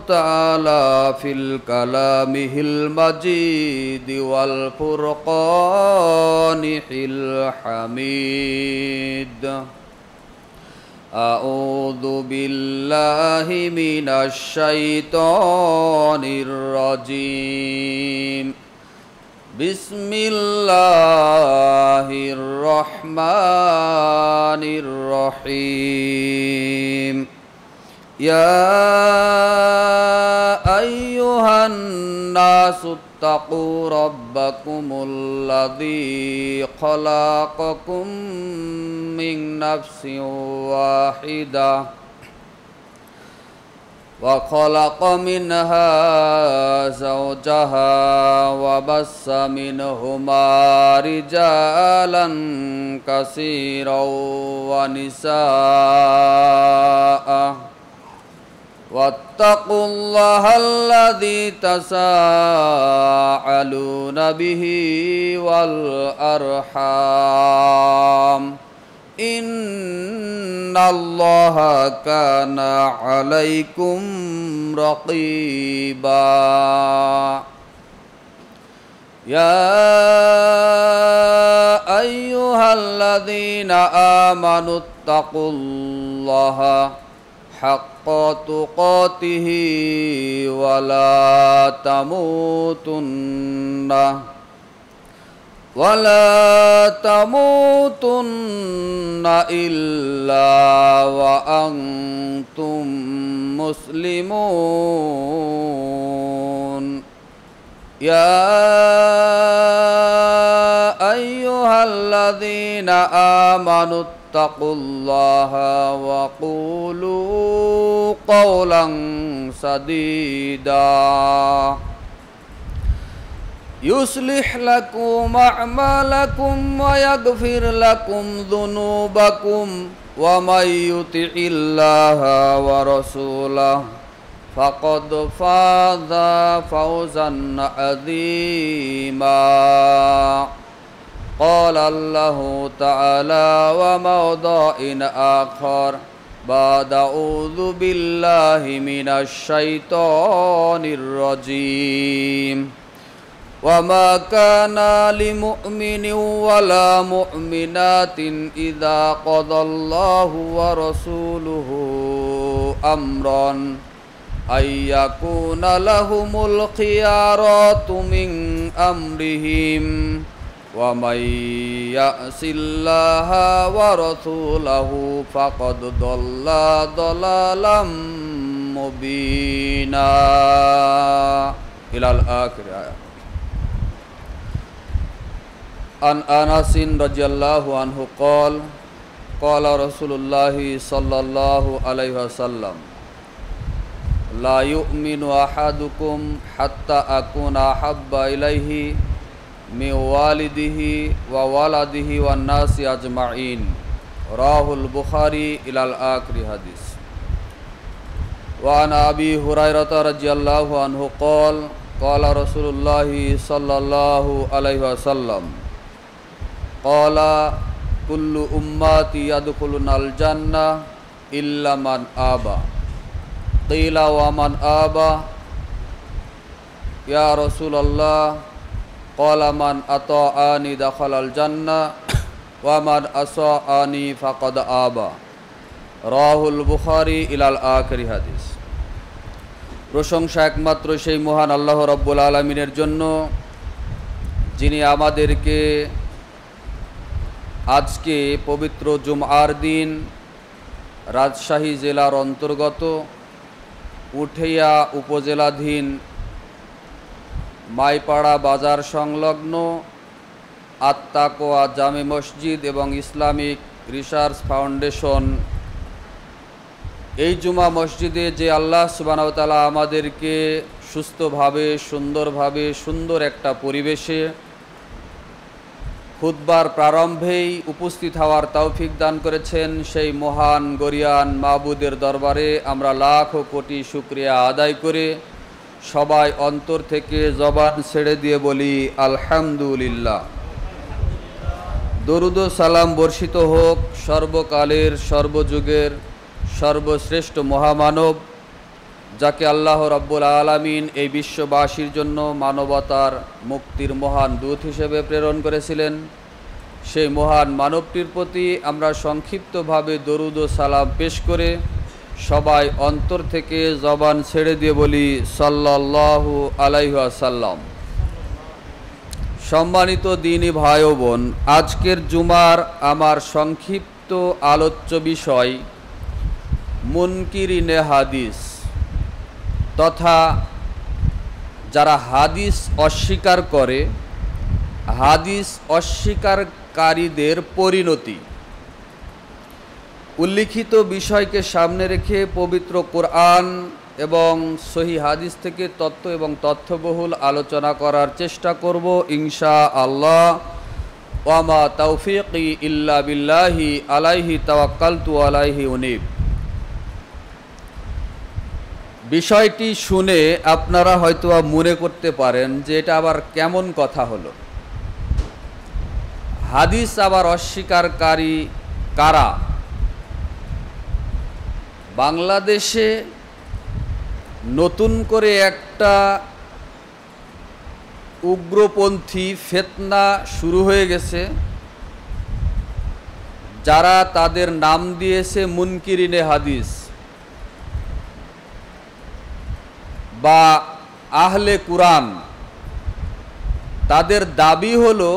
تعالى في الكلامه المجيد والفرقان الحميد. أعوذ بالله من الشيطان الرجيم. بسم الله الرحمن الرحيم. يا أيها الناس اتقوا ربكم الذي خلقكم من نفس واحدة وخلق منها زوجها وبث منهما رجالا كثيرا ونساء واتقوا الله الذي تساءلون به والأرحام إن الله كان عليكم رقيبا. يا أيها الذين آمنوا اتقوا الله حق تقاته ولا تموتن إلا وأنتم مسلمون. يا أيها الذين آمنوا اتقوا الله وقولوا قولا سديدا يصلح لكم أعمالكم ويغفر لكم ذنوبكم ومن يطع الله ورسوله فقد فاز فوزا عظيما. قال الله تعالى وموضع آخر بعد أعوذ بالله من الشيطان الرجيم. وما كان لمؤمن ولا مؤمنات إذا قضى الله ورسوله أمرا أن يكون لهم الخيارات من أمرهم ومن يعص الله ورسوله فقد ضل ضلالا مبينا. إلى الآخر. عن أنس رضي الله عنه قال قال رسول الله صلى الله عليه وسلم لا يؤمن أحدكم حتى أكون أحب إليه من والده وولده والناس أجمعين. رواه البخاري إلى الآخر. حديث. وعن أبي هريرة رضي الله عنه قال قال رسول الله صلى الله عليه وسلم قال كل أمتي يدخلون الجنة إلا من آبى. قيل ومن آبى يا رسول الله؟ قال من أطاعني دخل الجنة ومن أساءني فقد آبى. রাহুল বুখারী ইলাল আখিরি হাদিস। প্রশংসা একমাত্র সেই মহান আল্লাহ রাব্বুল আলামিনের জন্য, যিনি আমাদেরকে আজকে পবিত্র জুমআর দিন রাজশাহী জেলার অন্তর্গত উঠিয়া উপজেলাধীন মাইপাড়া বাজার সংলগ্ন আত-তাকওয়া জামে মসজিদ এবং ইসলামিক রিসার্চ ফাউন্ডেশন এই জুমা মসজিদে যে আল্লাহ সুবহানাহু ওয়া তাআলা আমাদেরকে সুস্থভাবে সুন্দরভাবে সুন্দর একটা পরিবেশে খুতবার প্রারম্ভেই উপস্থিত হওয়ার তৌফিক দান করেছেন, সেই মহান গরিয়ান মাবুদের দরবারে আমরা লাখ কোটি শুকরিয়া আদায় করে সবাই অন্তর থেকে জবান ছেড়ে দিয়ে বলি আলহামদুলিল্লাহ। দরুদ ও সালাম বর্ষিত হোক সর্বকালের সর্বযুগের সর্বশ্রেষ্ঠ মহামানব যাকে আল্লাহ রাব্বুল আলামিন এই বিশ্ববাসীর জন্য মানবতার মুক্তির মহান দূত হিসেবে প্রেরণ করেছিলেন, সেই মহান মানবটির প্রতি আমরা সংক্ষিপ্তভাবে দরুদ ও সালাম পেশ করে সবাই অন্তর থেকে জবান ছেড়ে দিয়ে বলি সাল্লাল্লাহু আলাইহি ওয়াসাল্লাম। সম্মানিত দ্বীনী ভাই ও বোন, আজকের জুমার আমার সংক্ষিপ্ত আলোচ্য বিষয় মুনকিরিনে হাদিস তথা যারা হাদিস অস্বীকার করে, হাদিস অস্বীকারীদের পরিণতি। উল্লিখিত বিষয়কে সামনে রেখে পবিত্র কোরআন এবং সহিহ হাদিস থেকে তত্ত্ব এবং তথ্যবহুল আলোচনা করার চেষ্টা করব ইনশাআল্লাহ। ওয়া মা তাওফীকি ইল্লা বিল্লাহি আলাইহি তাওয়াক্কালতু আলাইহি উনীব। বিষয়টি শুনে আপনারা হয়তো মনে করতে পারেন যে এটা আবার কেমন কথা হলো, হাদিস আবার অস্বীকারী কারা? বাংলাদেশে নতুন করে একটা উগ্রপন্থী ফিতনা শুরু হয়ে গেছে, যারা তাদের নাম দিয়েছে মুনকিরিনে হাদিস বা আহলে কুরআন। তাদের দাবি হলো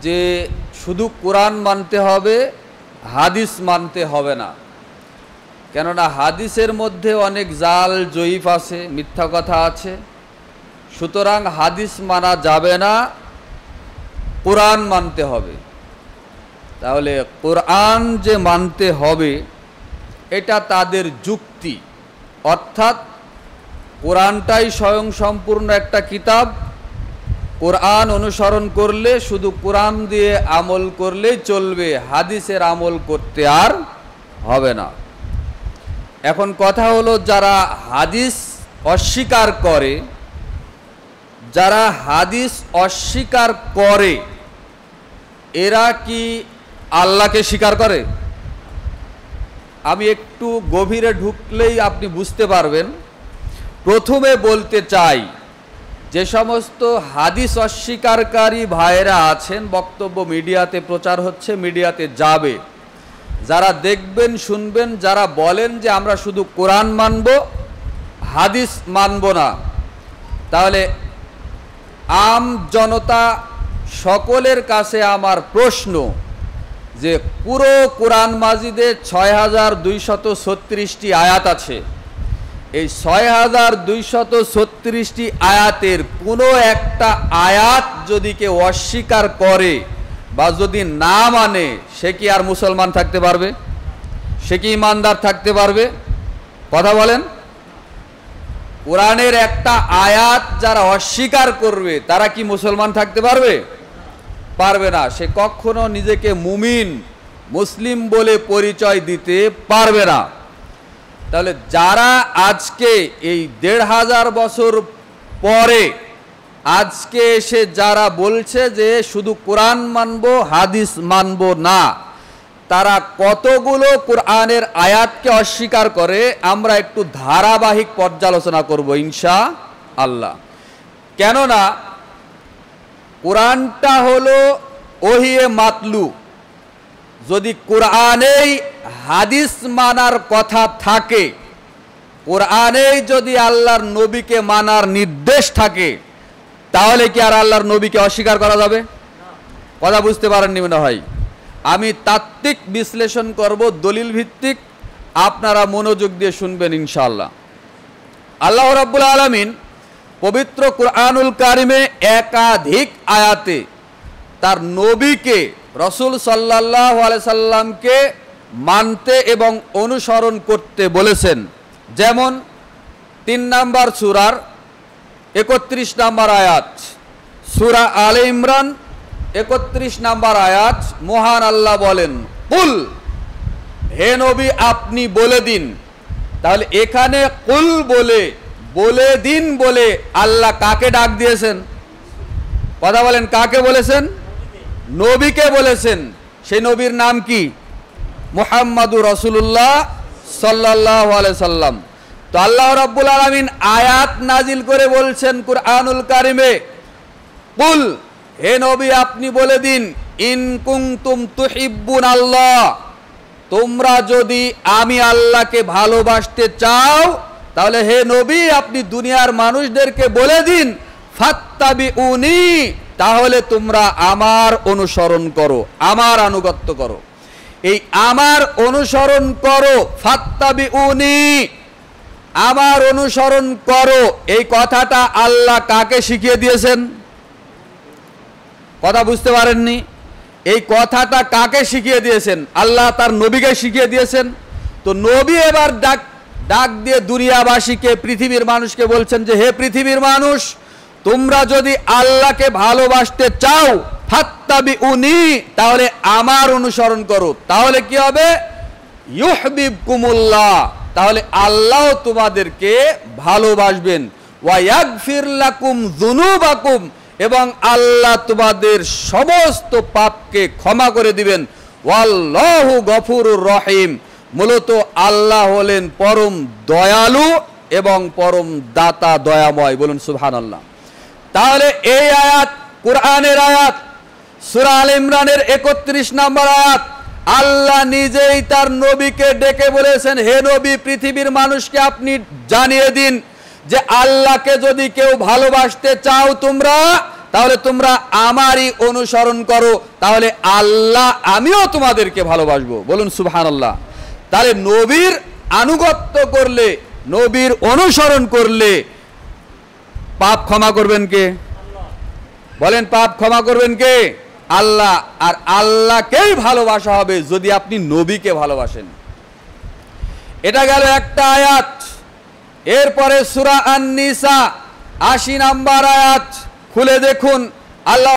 যে শুধু কোরআন মানতে হবে, হাদিস মানতে হবে না, কেননা হাদিসের মধ্যে অনেক জাল জয়ীফ আছে, মিথ্যা কথা আছে, সুতরাং হাদিস মানা যাবে না, কোরআন মানতে হবে। তাহলে কোরআন যে মানতে হবে এটা তাদের যুক্তি, অর্থাৎ কোরআনটাই স্বয়ং সম্পূর্ণ একটা কিতাব, কোরআন অনুসরণ করলে শুধু কোরআন দিয়ে আমল করলেই চলবে, হাদিসের আমল করতে আর হবে না। এখন কথা হলো, যারা হাদিস অস্বীকার করে, যারা হাদিস অস্বীকার করে এরা কি আল্লাহকে স্বীকার করে? আমি একটু গভীরে ঢুকলেই আপনি বুঝতে পারবেন। প্রথমে বলতে চাই, যে সমস্ত হাদিস অস্বীকারী ভাইয়েরা আছেন, বক্তব্য মিডিয়াতে প্রচার হচ্ছে, মিডিয়াতে যাবে, যারা দেখবেন শুনবেন, যারা বলেন যে আমরা শুধু কোরআন মানব, হাদিস মানব না, তাহলে আম জনতা সকলের কাছে আমার প্রশ্ন যে পুরো কোরআন মাজিদে ৬,২৩৬টি আয়াত আছে। এই ৬,২৩৬টি আয়াতের কোনো একটা আয়াত যদি কেউ অস্বীকার করে বা যদি না মানে, সে কি আর মুসলমান থাকতে পারবে? সে কি ইমানদার থাকতে পারবে? কথা বলেন। কোরআনের একটা আয়াত যারা অস্বীকার করবে তারা কি মুসলমান থাকতে পারবে? পারবে না। সে কখনো নিজেকে মুমিন মুসলিম বলে পরিচয় দিতে পারবে না। তাহলে যারা আজকে এই ১৫০০ বছর পরে আজকে এসে যারা বলছে যে শুধু কোরআন মানব, হাদিস মানব না, তারা কতগুলো কোরআনের আয়াতকে অস্বীকার করে আমরা একটু ধারাবাহিক পর্যালোচনা করব ইনশাআল্লাহ। কেননা কোরআনটা হলো ওহিয়ে মাতলু। যদি কোরআনেই হাদিস মানার কথা থাকে, কোরআনেই যদি আল্লাহর নবীকে মানার নির্দেশ থাকে, তাহলে কি আর আল্লাহর নবীকে অস্বীকার করা যাবে? কথা বুঝতে পারেননি মনে হয়। আমি তাত্ত্বিক বিশ্লেষণ করব, দলিল ভিত্তিক, আপনারা মনোযোগ দিয়ে শুনবেন ইনশাআল্লাহ। আল্লাহ রাব্বুল আলামিন পবিত্র কুরআনুল কারিমে একাধিক আয়াতে তার নবীকে, রাসূল সাল্লাল্লাহু আলাইহি সাল্লামকে মানতে এবং অনুসরণ করতে বলেছেন। যেমন ৩ নম্বর সূরার ৩১ নম্বর আয়াত, সূরা আলে ইমরান ৩১ নম্বর আয়াত, মহান আল্লাহ বলেন, কুল, হে নবী আপনি বলে দিন। তাহলে এখানে কুল বলে দিন বলে আল্লাহ কাকে ডাক দিয়েছেন? কথা বলেন, কাকে বলেছেন? নবীকে বলেছেন। সেই নবীর নাম কি? মুহাম্মাদুর রাসূলুল্লাহ সাল্লাল্লাহু আলাইহি সাল্লাম। তো আল্লাহ রাব্বুল আলামিন আয়াত নাজিল করে বলছেন কুরআনুল কারিমে, কুল, হে নবী আপনি বলে দিন, ইন কুনতুম তুহিব্বুন আল্লাহ, তোমরা যদি আমি আল্লাহকে ভালোবাসতে চাও তাহলে হে নবী আপনি দুনিয়ার মানুষদেরকে বলে দিন, ফাত্তাবিউনি, তাহলে তোমরা আমার অনুসরণ করো, আমার আনুগত্য করো। এই আমার অনুসরণ করো, ফাত্তাবিউনি, আমার অনুসরণ করো, এই কথাটা আল্লাহ কাকে শিখিয়ে দিয়েছেন? কথা বুঝতে পারেননি? এই কথাটা কাকে শিখিয়ে দিয়েছেন? আল্লাহ তার নবীকে শিখিয়ে দিয়েছেন। তো নবী এবার ডাক দিয়ে দুনিয়াবাসীকে, পৃথিবীর মানুষকে বলছেন যে হে পৃথিবীর মানুষ, তোমরা যদি আল্লাহকে ভালোবাসতে চাও, ফাত্তাবিউনি, তাহলে আমার অনুসরণ করো। তাহলে কি হবে? ইউহিব্বুকুমুল্লাহ, তাহলে আল্লাহ তোমাদেরকে ভালোবাসবেন। ওয়া ইয়াগফির লাকুম যুনুবাকুম, এবং আল্লাহ তোমাদের সমস্ত পাপকে ক্ষমা করে দিবেন। ওয়াল্লাহু গফুরুর রহিম, মূলত আল্লাহ হলেন পরম দয়ালু এবং পরম দাতা, দয়াময়। বলুন সুবহানাল্লাহ। তাহলে এই আয়াত, কুরআনের আয়াত, সূরা আল ইমরানের 31 নম্বর আয়াত, আল্লাহ নিজেই তার নবীকে ডেকে বলেছেন, হে নবী পৃথিবীর মানুষকে আপনি জানিয়ে দিন যে আল্লাহকে যদি কেউ ভালোবাসতে চাও তোমরা, তাহলে তোমরা আমারই অনুসরণ করো, তাহলে আল্লাহ আমিও তোমাদেরকে ভালোবাসবো। বলুন সুবহানাল্লাহ। তাহলে নবীর আনুগত্য করলে, নবীর অনুসরণ করলে পাপ ক্ষমা করবেন কে? বলেন, পাপ ক্ষমা করবেন কে? আল্লাহ। আর আল্লাহকেই ভালোবাসা হবে যদি আপনি নবীকে ভালোবাসেন। এটা গেল একটা আয়াত। এরপরে সূরা আন-নিসা 80 নম্বর আয়াত খুলে দেখুন, আল্লাহ